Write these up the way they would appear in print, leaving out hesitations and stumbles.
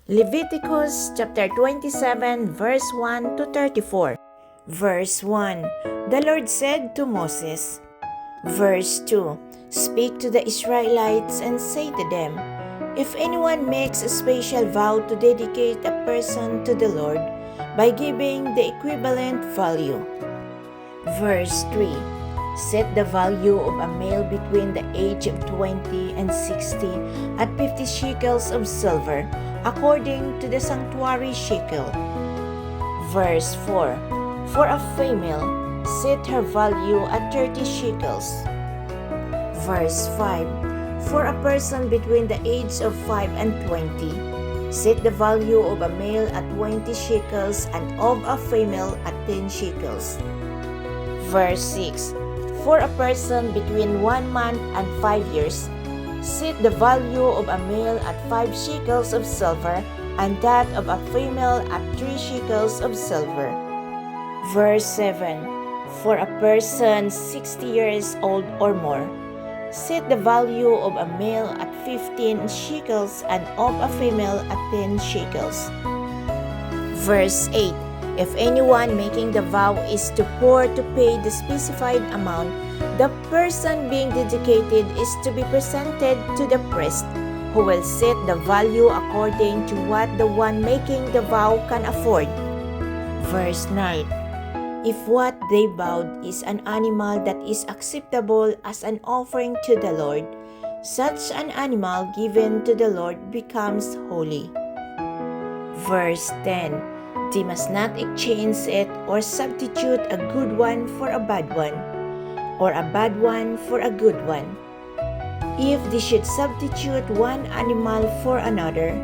Leviticus chapter 27 verse 1 to 34. Verse 1. The Lord said to Moses. Verse 2. Speak to the Israelites and say to them, if anyone makes a special vow to dedicate a person to the Lord by giving the equivalent value. Verse 3. Set the value of a male between the age of 20 and 60 at 50 shekels of silver, according to the sanctuary shekel. Verse 4. For a female, set her value at 30 shekels. Verse 5. For a person between the age of 5 and 20, set the value of a male at 20 shekels and of a female at 10 shekels. Verse 6. For a person between 1 month and 5 years, set the value of a male at 5 shekels of silver and that of a female at 3 shekels of silver. Verse 7. For a person 60 years old or more, set the value of a male at 15 shekels and of a female at 10 shekels. Verse 8. If anyone making the vow is too poor to pay the specified amount, the person being dedicated is to be presented to the priest, who will set the value according to what the one making the vow can afford. Verse 9. If what they vowed is an animal that is acceptable as an offering to the Lord, such an animal given to the Lord becomes holy. Verse 10. They must not exchange it or substitute a good one for a bad one, or a bad one for a good one. If they should substitute one animal for another,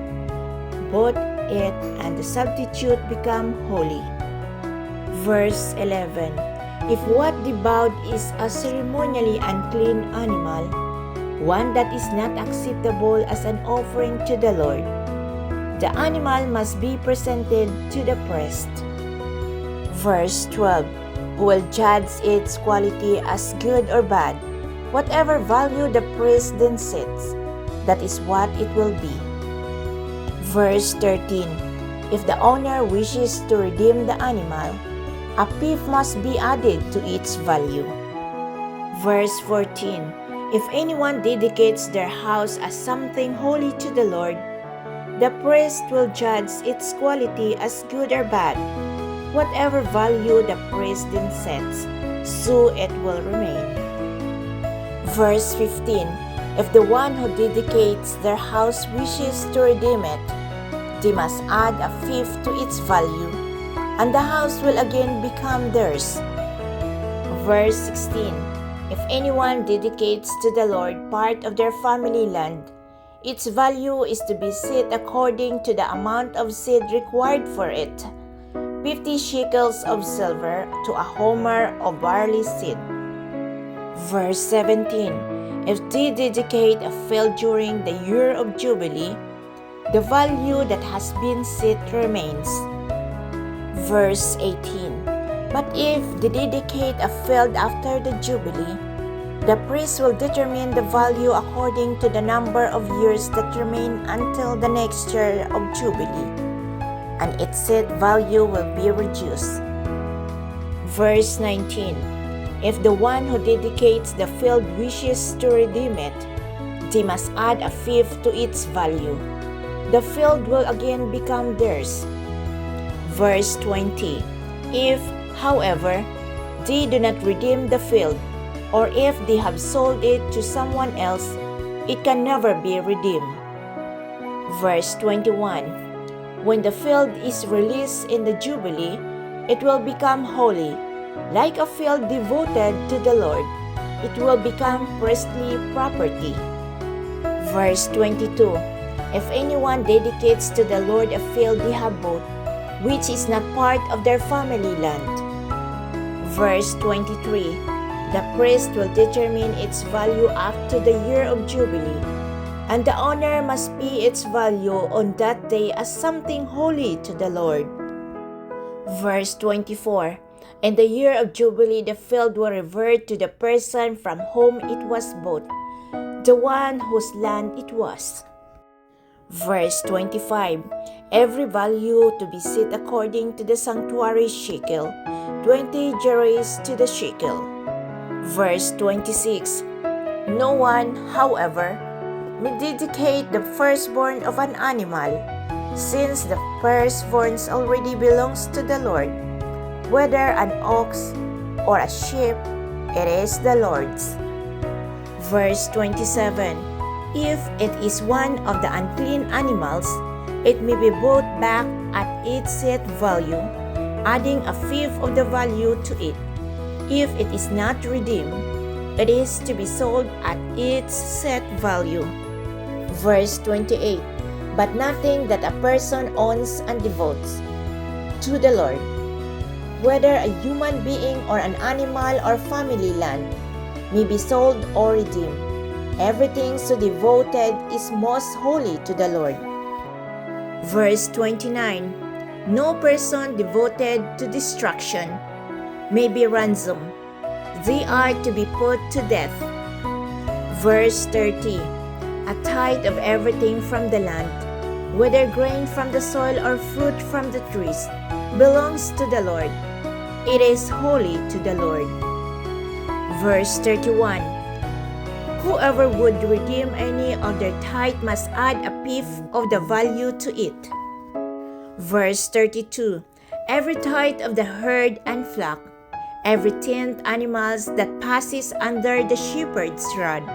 both it and the substitute become holy. Verse 11. If what they vowed is a ceremonially unclean animal, one that is not acceptable as an offering to the Lord, the animal must be presented to the priest. Verse 12. Who will judge its quality as good or bad, whatever value the priest then sets, that is what it will be. Verse 13. If the owner wishes to redeem the animal, a fifth must be added to its value. Verse 14. If anyone dedicates their house as something holy to the Lord, the priest will judge its quality as good or bad, whatever value the priest then sets, so it will remain. Verse 15. If the one who dedicates their house wishes to redeem it, they must add a fifth to its value, and the house will again become theirs. Verse 16. If anyone dedicates to the Lord part of their family land, its value is to be set according to the amount of seed required for it, 50 shekels of silver to a homer of barley seed. Verse 17. If they dedicate a field during the year of Jubilee, the value that has been set remains. Verse 18. But if they dedicate a field after the Jubilee, the priest will determine the value according to the number of years that remain until the next year of Jubilee, and its set value will be reduced. Verse 19. If the one who dedicates the field wishes to redeem it, they must add a fifth to its value. The field will again become theirs. Verse 20. If, however, they do not redeem the field, or if they have sold it to someone else, it can never be redeemed. Verse 21. When the field is released in the Jubilee, it will become holy. Like a field devoted to the Lord, it will become priestly property. Verse 22. If anyone dedicates to the Lord a field they have bought, which is not part of their family land. Verse 23. The priest will determine its value after the year of Jubilee, and the owner must pay its value on that day as something holy to the Lord. Verse 24. In the year of Jubilee, the field will revert to the person from whom it was bought, the one whose land it was. Verse 25. Every value to be set according to the sanctuary shekel, 20 gerahs to the shekel. Verse 26. No one, however, may dedicate the firstborn of an animal, since the firstborn already belongs to the Lord. Whether an ox or a sheep, it is the Lord's. Verse 27. If it is one of the unclean animals, it may be bought back at its set value, adding a fifth of the value to it. If it is not redeemed, it is to be sold at its set value. Verse 28. But nothing that a person owns and devotes to the Lord, whether a human being or an animal or family land, may be sold or redeemed. Everything so devoted is most holy to the Lord. Verse 29. No person devoted to destruction may be ransomed. They are to be put to death. Verse 30. A tithe of everything from the land, whether grain from the soil or fruit from the trees, belongs to the Lord. It is holy to the Lord. Verse 31. Whoever would redeem any of their tithe must add a fifth of the value to it. Verse 32. Every tithe of the herd and flock, every 10th animals that passes under the shepherd's rod,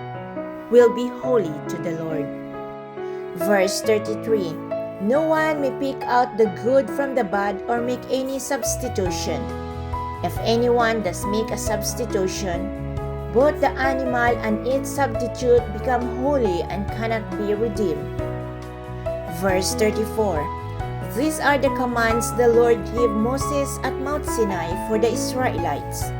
will be holy to the Lord. Verse 33. No one may pick out the good from the bad or make any substitution. If anyone does make a substitution, both the animal and its substitute become holy and cannot be redeemed. Verse 34. These are the commands the Lord gave Moses at Mount Sinai for the Israelites.